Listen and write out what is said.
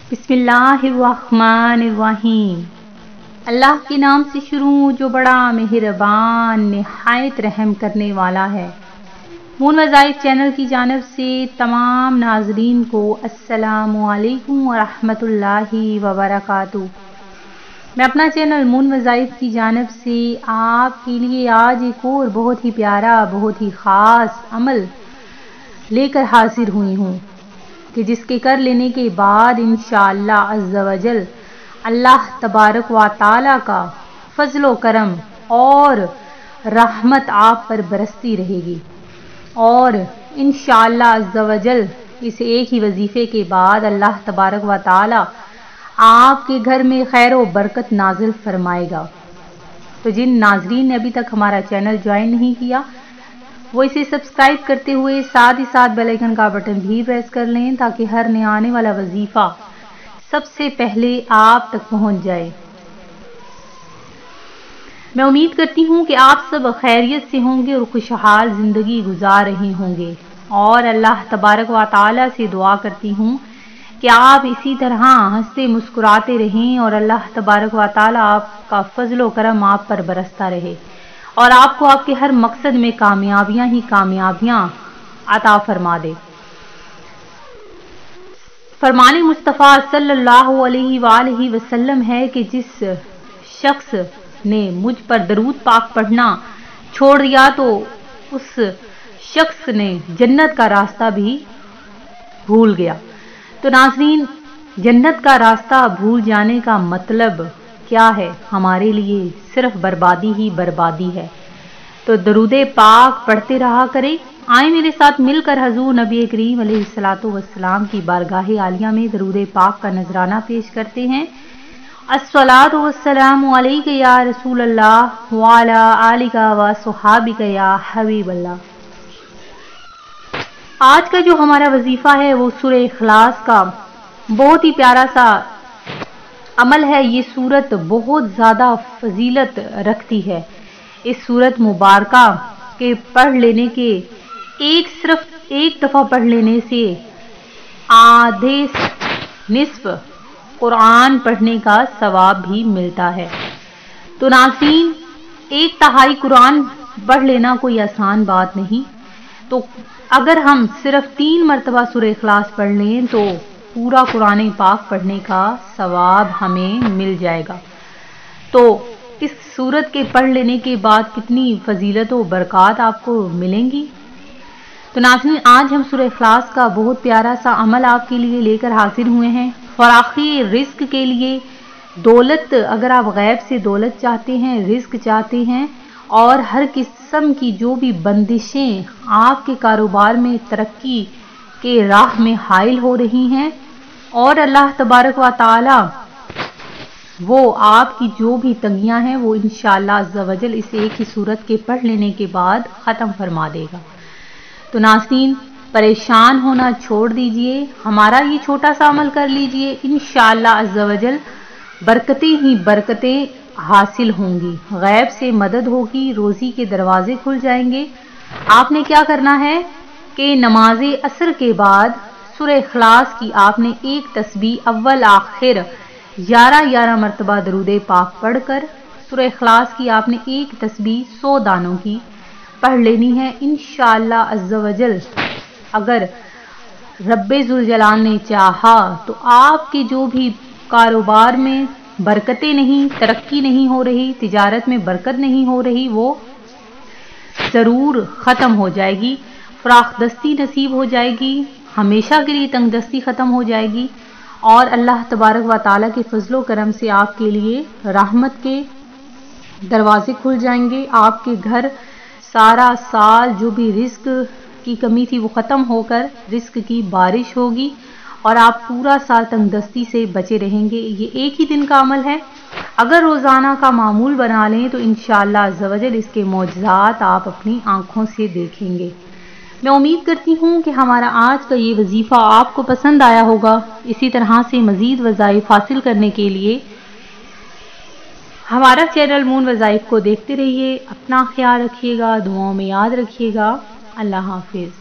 बिस्मिल्लाहिर्रहमानिर्रहीम। अल्लाह के नाम से शुरू जो बड़ा मेहरबान निहायत रहम करने वाला है। मून वज़ाइफ चैनल की जानिब से तमाम नाज़रीन को अस्सलामु अलैकुम व रहमतुल्लाहि व बरकातुहू। मैं अपना चैनल मून वज़ाइफ की जानिब से आपके लिए आज एक और बहुत ही प्यारा, बहुत ही ख़ास अमल लेकर हाजिर हुई हूँ कि जिसके कर लेने के बाद इंशाअल्लाह अज़्ज़ा वजल अल्लाह तबारक व तआला का फज़्ल व करम और रहमत आप पर बरसती रहेगी। और इंशाअल्लाह अज़्ज़ा वजल इस एक ही वजीफे के बाद अल्लाह तबारक व तआला आपके घर में खैर व बरकत नाजिल फरमाएगा। तो जिन नाजरीन ने अभी तक हमारा चैनल ज्वाइन नहीं किया वो इसे सब्सक्राइब करते हुए साथ ही साथ बेल आइकन का बटन भी प्रेस कर लें ताकि हर नया आने वाला वजीफा सबसे पहले आप तक पहुंच जाए। मैं उम्मीद करती हूं कि आप सब खैरियत से होंगे और खुशहाल जिंदगी गुजार रहे होंगे और अल्लाह तबारक व तआला से दुआ करती हूं कि आप इसी तरह हंसते मुस्कुराते रहें और अल्लाह तबारक व तआला आपका फजल व करम आप पर बरसता रहे और आपको आपके हर मकसद में कामयाबियां ही कामयाबियां अता फरमा दे। फरमाने मुस्तफ़ा सल्लल्लाहु अलैहि वसल्लम है कि जिस शख्स ने मुझ पर दरूद पाक पढ़ना छोड़ दिया तो उस शख्स ने जन्नत का रास्ता भी भूल गया। तो नाज़रीन, जन्नत का रास्ता भूल जाने का मतलब क्या है? हमारे लिए सिर्फ बर्बादी ही बर्बादी है। तो दरूदे पाक पढ़ते रहा करें। आए मेरे साथ मिलकर हजूर नबी करीम अलैहिस्सलातु वस्सलाम की बारगाह आलिया में दरूदे पाक का नजराना पेश करते हैं। अस्सलातु वस्सलामु अलैका या रसूल अल्लाह व अला आलिका व सुहाबिका या हबीबल्लाह। आज का जो हमारा वजीफा है वो सूरह इखलास का बहुत ही प्यारा सा अमल है। ये सूरत बहुत ज़्यादा फजीलत रखती है। इस सूरत मुबारका के पढ़ लेने के सिर्फ एक दफ़ा पढ़ लेने से आधे निस्फ कुरान पढ़ने का सवाब भी मिलता है। तो नाज़रीन, एक तिहाई कुरान पढ़ लेना कोई आसान बात नहीं। तो अगर हम सिर्फ 3 मरतबा सूरह इखलास पढ़ लें तो पूरा कुरान पाक पढ़ने का सवाब हमें मिल जाएगा। तो इस सूरत के पढ़ लेने के बाद कितनी फजीलत व बरक़ात आपको मिलेंगी। तो नाज़रीन, आज हम सूरह इखलास का बहुत प्यारा सा अमल आपके लिए लेकर हाजिर हुए हैं। फराखी रिस्क के लिए, दौलत, अगर आप गैब से दौलत चाहते हैं, रिस्क चाहते हैं और हर किस्म की जो भी बंदिशें आपके कारोबार में तरक्की के राह में हाइल हो रही हैं और अल्लाह तबारक व तआला वो आपकी जो भी तंगियां हैं वो इंशाअल्लाह अज़्ज़ा वजल इस एक ही सूरत के पढ़ लेने के बाद ख़त्म फरमा देगा। तो नाज़रीन, परेशान होना छोड़ दीजिए, हमारा ये छोटा सा अमल कर लीजिए। इंशाअल्लाह अज़्ज़ा वजल बरकतें ही बरकतें हासिल होंगी, गैब से मदद होगी, रोज़ी के दरवाजे खुल जाएंगे। आपने क्या करना है कि नमाज असर के बाद सूरह इखलास की आपने एक तस्बीह अव्वल आखिर 11 मरतबा दरूदे पाक पढ़कर सूरह इखलास की आपने एक तस्बीह 100 दानों की पढ़ लेनी है। इंशाअल्लाह अज़्ज़ा वजल अगर रब्बे जुल जलाल ने चाहा तो आपके जो भी कारोबार में बरकतें नहीं, तरक्की नहीं हो रही, तिजारत में बरकत नहीं हो रही, वो ज़रूर ख़त्म हो जाएगी। फराख दस्ती नसीब हो जाएगी, हमेशा के लिए तंग दस्ती ख़त्म हो जाएगी और अल्लाह तबारक व तआला के फजलो करम से आपके लिए रहमत के दरवाजे खुल जाएंगे। आपके घर सारा साल जो भी रिस्क की कमी थी वो ख़त्म होकर रिस्क की बारिश होगी और आप पूरा साल तंगदस्ती से बचे रहेंगे। ये एक ही दिन का अमल है। अगर रोज़ाना का मामूल बना लें तो इंशाअल्लाह अज़्ज़ा वजल इसके मौजज़ात आप अपनी आँखों से देखेंगे। मैं उम्मीद करती हूँ कि हमारा आज का ये वजीफ़ा आपको पसंद आया होगा। इसी तरह से मज़ीद वज़ाइफ हासिल करने के लिए हमारा चैनल मून वज़ाइफ को देखते रहिए। अपना ख्याल रखिएगा, दुआओं में याद रखिएगा। अल्लाह हाफिज़।